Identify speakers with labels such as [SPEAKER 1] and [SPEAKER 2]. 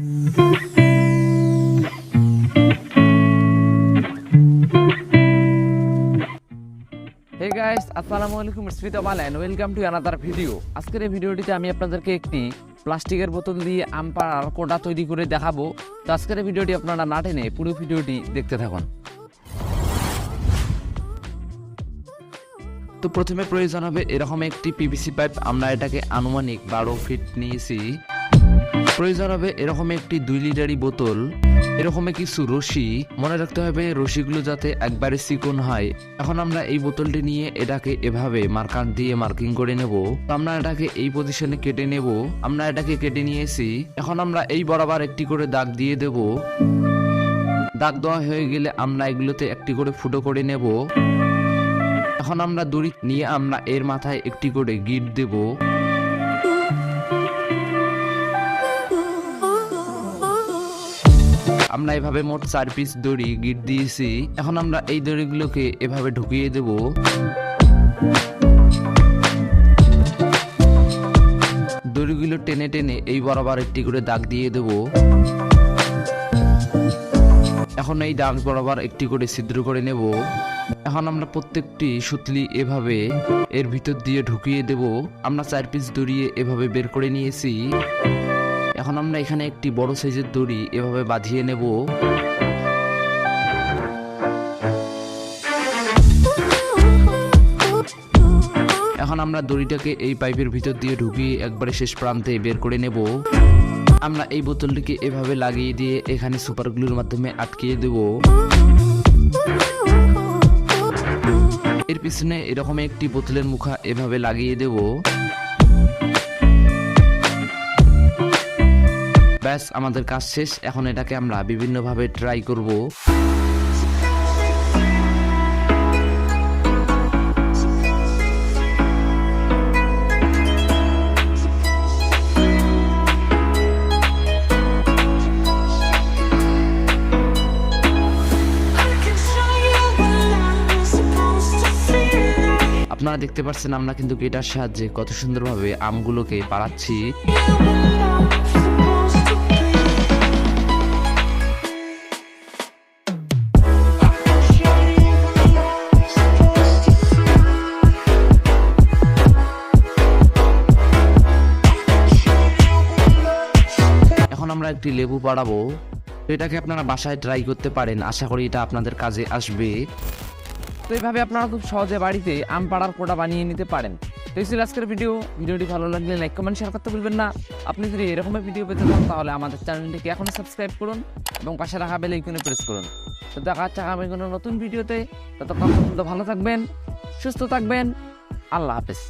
[SPEAKER 1] Hey guys, আসসালামু আলাইকুম, mister Tomal and welcome to another video. আজকের এই ভিডিওটিতে আমি আপনাদেরকে একটি প্লাস্টিকের বোতল দিয়ে আম পাড়ার কোটা তৈরি করে দেখাবো। তো আজকের এই ভিডিওটি আপনারা না টেনে পুরো ভিডিওটি দেখতে থাকুন। তো প্রথমে প্রয়োজন হবে এরকম একটি পিভিসি পাইপ। আমরা এটাকে আনুমানিক 12 ফিট নিয়েছি। প্রয়োজন হবে এরকম একটি 2 লিটারি বোতল, এরকম কিছু রশি। মনে রাখতে হবে রশিগুলো যাতে একবারে চিকন হয়। এখন আমরা এই বোতলটি নিয়ে এটাকে এভাবে মার্কার দিয়ে মার্কিং করে নেব। আমরা এটাকে এই পজিশনে কেটে নেব। আমরা এটাকে কেটে নিয়েছি। এখন আমরা এই বরাবর একটি করে দাগ দিয়ে দেব। দাগ দেওয়া হয়ে গেলে আমরা এগুলোতে একটি করে ফুটো করে নেব। এখন আমরা দড়ি নিয়ে আমরা এর মাথায় একটি করে গিট দেব। আমরা এভাবে মোট 4 পিস দড়ি গিট দিয়েছি। এখন আমরা এই দড়িগুলোকে এভাবে ঢুকিয়ে দেব। দড়িগুলো টেনে টেনে এই বরাবর একটি করে দাগ দিয়ে দেব। এখন এই দাগ বরাবর একটি করে ছিদ্র করে নেব। এখন আমরা প্রত্যেকটি সুতলি এভাবে এর ভিতর দিয়ে ঢুকিয়ে দেব। আমরা 4 পিস দড়ি এভাবে বের করে নিয়েছি। এখন আমরা এখানে একটি বড় সাইজের দড়ি এভাবে বাঁধিয়ে নেব। এখন আমরা দড়িটাকে এই পাইপের ভিতর দিয়ে ঢুকিয়ে একবারে শেষ প্রান্তে বের করে নেব। আমরা এই বোতলটিকে এভাবে লাগিয়ে দিয়ে এখানে সুপার গ্লুর মাধ্যমে আটকিয়ে দেব। এর পিছনে এরকম একটি বোতলের মুখা এভাবে লাগিয়ে দেব। ব্যাস, আমাদের কাজ শেষ। এখন এটাকে আমরা বিভিন্নভাবে ট্রাই করব। আপনারা দেখতে পাচ্ছেন আমরা কিন্তু এটার সাহায্যে কত সুন্দরভাবে আমগুলোকে পাড়াচ্ছি। এখন আমরা একটি লেবু পাড়াবো। এটাকে আপনারা বাসায় ট্রাই করতে পারেন। আশা করি এটা আপনাদের কাজে আসবে। তো এইভাবে আপনারা খুব সহজে বাড়িতে আম পাড়ার কোটা বানিয়ে নিতে পারেন। তো এই ছিল আজকের ভিডিওটি ভালো লাগলে লাইক কমেন্ট শেয়ার করতে ভুলবেন না। আপনি যদি এরকমের ভিডিও পেতে চান তাহলে আমাদের চ্যানেলটিকে এখনই সাবস্ক্রাইব করুন এবং পাশে রাখা বেল আইকনে প্রেস করুন। তো দেখা হচ্ছে আগামী কোনো নতুন ভিডিওতে। ততক্ষণ পর্যন্ত ভালো থাকবেন, সুস্থ থাকবেন। আল্লাহ হাফেজ।